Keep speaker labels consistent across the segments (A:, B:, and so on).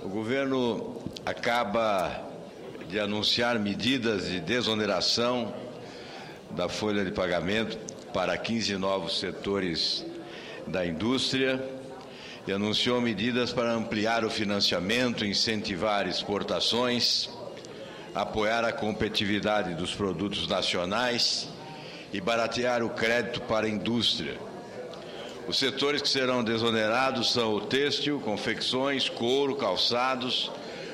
A: O governo acaba de anunciar medidas de desoneração da folha de pagamento para 15 novos setores da indústria e anunciou medidas para ampliar o financiamento, incentivar exportações, apoiar a competitividade dos produtos nacionais e baratear o crédito para a indústria. Os setores que serão desonerados são o têxtil, confecções, couro, calçados,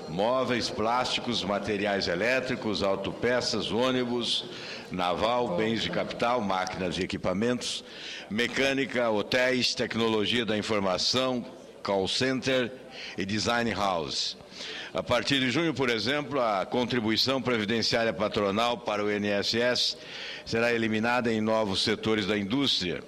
A: móveis, plásticos, materiais elétricos, autopeças, ônibus, naval, bens de capital, máquinas e equipamentos, mecânica, hotéis, tecnologia da informação, call center e design house. A partir de junho, por exemplo, a contribuição previdenciária patronal para o INSS será eliminada em novos setores da indústria.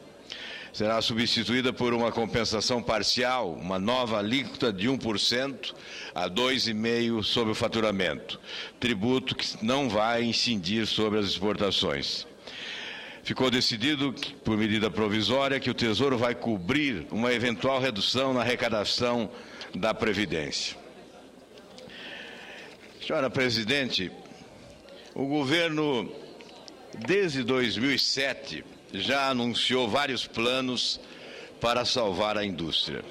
A: Será substituída por uma compensação parcial, uma nova alíquota de 1% a 2,5% sobre o faturamento, tributo que não vai incidir sobre as exportações. Ficou decidido, por medida provisória, que o Tesouro vai cobrir uma eventual redução na arrecadação da Previdência. Senhora Presidente, o governo, desde 2007, já anunciou vários planos para salvar a indústria.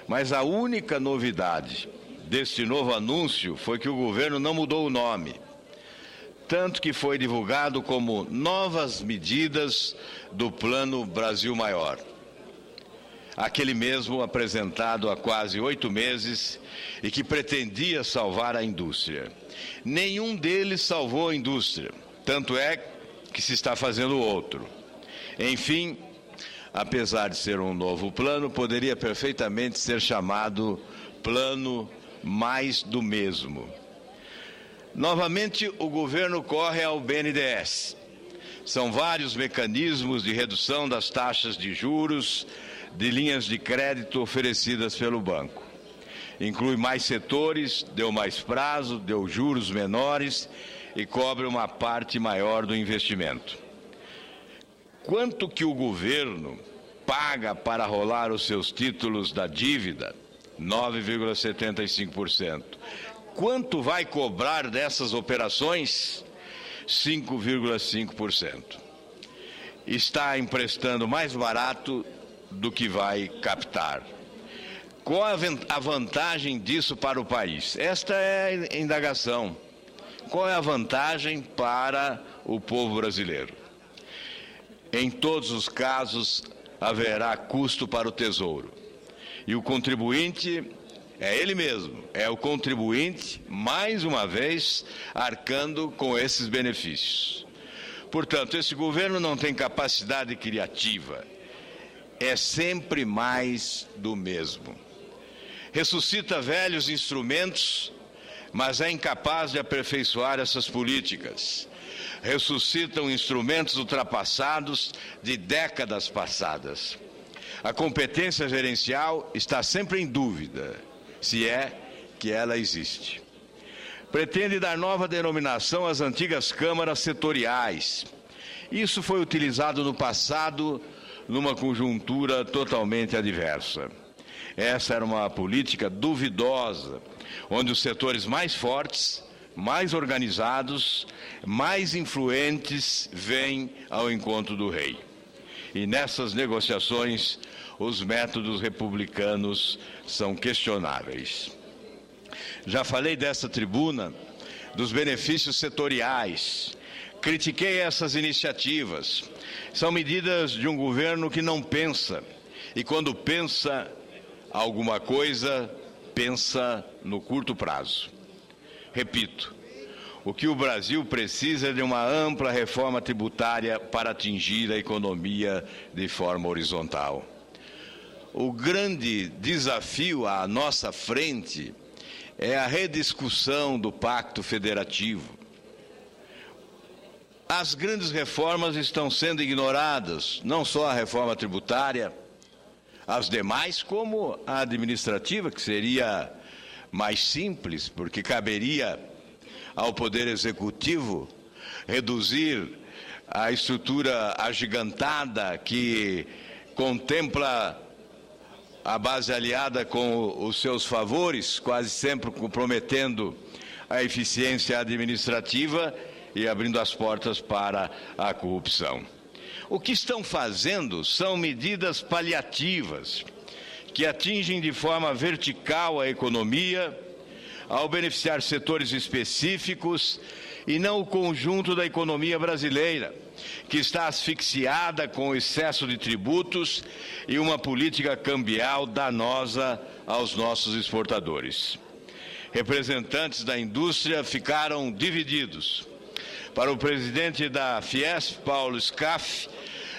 A: Mas a única novidade deste novo anúncio foi que o governo não mudou o nome, tanto que foi divulgado como novas medidas do Plano Brasil Maior. Aquele mesmo apresentado há quase 8 meses e que pretendia salvar a indústria. Nenhum deles salvou a indústria, tanto é que se está fazendo outro. Enfim, apesar de ser um novo plano, poderia perfeitamente ser chamado Plano Mais do Mesmo. Novamente, o governo corre ao BNDES. São vários mecanismos de redução das taxas de juros de linhas de crédito oferecidas pelo banco. Inclui mais setores, deu mais prazo, deu juros menores e cobre uma parte maior do investimento. Quanto que o governo paga para rolar os seus títulos da dívida? 9,75%. Quanto vai cobrar dessas operações? 5,5%. Está emprestando mais barato do que vai captar. Qual a vantagem disso para o país? Esta é a indagação. Qual é a vantagem para o povo brasileiro? Em todos os casos, haverá custo para o Tesouro. E o contribuinte é ele mesmo, é o contribuinte, mais uma vez, arcando com esses benefícios. Portanto, esse governo não tem capacidade criativa. É sempre mais do mesmo. Ressuscita velhos instrumentos, mas é incapaz de aperfeiçoar essas políticas. Ressuscitam instrumentos ultrapassados de décadas passadas. A competência gerencial está sempre em dúvida, se é que ela existe. Pretende dar nova denominação às antigas câmaras setoriais. Isso foi utilizado no passado numa conjuntura totalmente adversa. Essa era uma política duvidosa, onde os setores mais fortes, mais organizados, mais influentes vêm ao encontro do rei. E nessas negociações, os métodos republicanos são questionáveis. Já falei dessa tribuna dos benefícios setoriais. Critiquei essas iniciativas. São medidas de um governo que não pensa. E quando pensa alguma coisa, pensa no curto prazo. Repito, o que o Brasil precisa é de uma ampla reforma tributária para atingir a economia de forma horizontal. O grande desafio à nossa frente é a rediscussão do Pacto Federativo. As grandes reformas estão sendo ignoradas, não só a reforma tributária, as demais, como a administrativa, que seria mais simples, porque caberia ao Poder Executivo reduzir a estrutura agigantada que contempla a base aliada com os seus favores, quase sempre comprometendo a eficiência administrativa e abrindo as portas para a corrupção. O que estão fazendo são medidas paliativas, que atingem de forma vertical a economia, ao beneficiar setores específicos e não o conjunto da economia brasileira, que está asfixiada com o excesso de tributos e uma política cambial danosa aos nossos exportadores. Representantes da indústria ficaram divididos. Para o presidente da Fiesp, Paulo Scaff,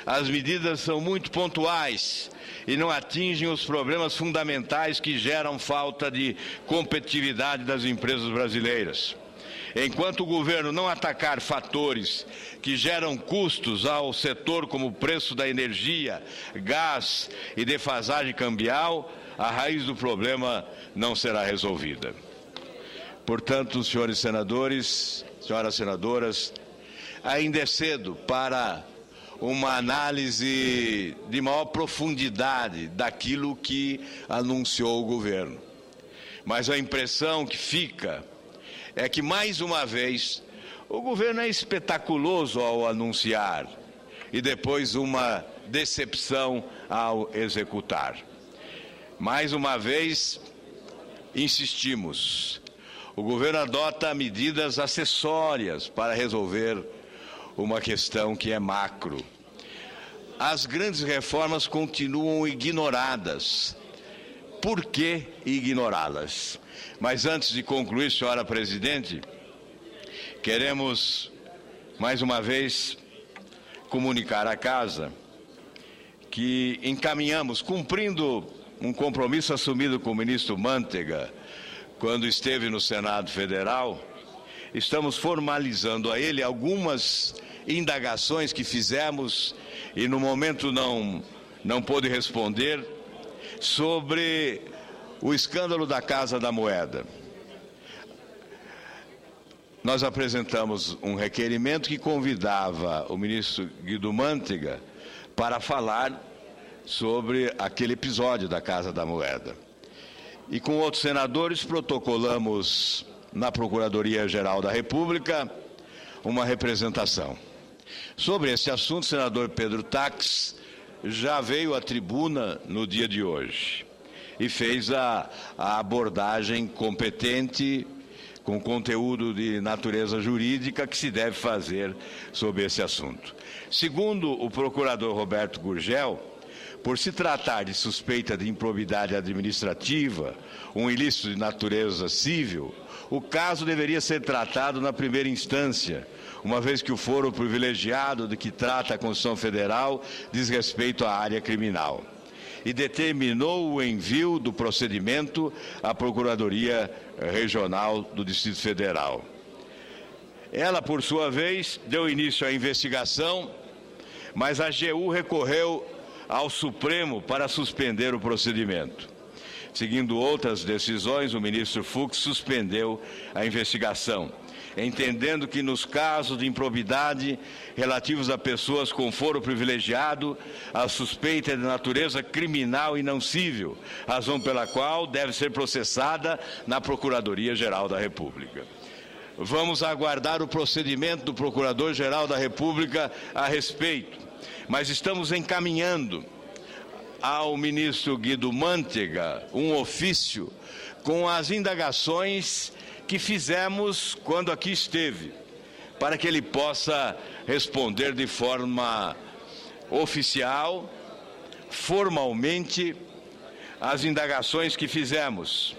A: as medidas são muito pontuais e não atingem os problemas fundamentais que geram falta de competitividade das empresas brasileiras. Enquanto o governo não atacar fatores que geram custos ao setor, como o preço da energia, gás e defasagem cambial, a raiz do problema não será resolvida. Portanto, senhores senadores, senhoras senadoras, ainda é cedo para uma análise de maior profundidade daquilo que anunciou o governo. Mas a impressão que fica é que, mais uma vez, o governo é espetaculoso ao anunciar e depois uma decepção ao executar. Mais uma vez, insistimos, o governo adota medidas acessórias para resolver uma questão que é macro. As grandes reformas continuam ignoradas. Por que ignorá-las? Mas antes de concluir, senhora presidente, queremos, mais uma vez, comunicar à Casa que encaminhamos, cumprindo um compromisso assumido com o ministro Mantega, quando esteve no Senado Federal, estamos formalizando a ele algumas indagações que fizemos e no momento não pôde responder, sobre o escândalo da Casa da Moeda. Nós apresentamos um requerimento que convidava o ministro Guido Mantega para falar sobre aquele episódio da Casa da Moeda. E com outros senadores protocolamos na Procuradoria-Geral da República uma representação. Sobre esse assunto, o senador Pedro Tax já veio à tribuna no dia de hoje e fez a abordagem competente, com conteúdo de natureza jurídica, que se deve fazer sobre esse assunto. Segundo o procurador Roberto Gurgel, por se tratar de suspeita de improbidade administrativa, um ilícito de natureza civil, o caso deveria ser tratado na primeira instância, uma vez que o foro privilegiado de que trata a Constituição Federal diz respeito à área criminal. E determinou o envio do procedimento à Procuradoria Regional do Distrito Federal. Ela, por sua vez, deu início à investigação, mas a AGU recorreu ao Supremo para suspender o procedimento. Seguindo outras decisões, o ministro Fux suspendeu a investigação, entendendo que nos casos de improbidade relativos a pessoas com foro privilegiado, a suspeita é de natureza criminal e não civil, razão pela qual deve ser processada na Procuradoria-Geral da República. Vamos aguardar o procedimento do Procurador-Geral da República a respeito, mas estamos encaminhando ao ministro Guido Mantega um ofício com as indagações que fizemos quando aqui esteve, para que ele possa responder de forma oficial, formalmente, as indagações que fizemos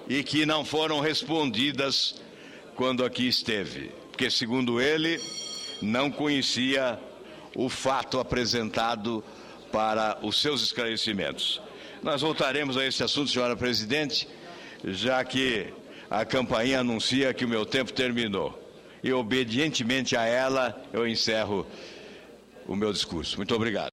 A: e que não foram respondidas quando aqui esteve, porque, segundo ele, não conhecia o fato apresentado para os seus esclarecimentos. Nós voltaremos a esse assunto, senhora presidente, já que a campainha anuncia que o meu tempo terminou. E, obedientemente a ela, eu encerro o meu discurso. Muito obrigado.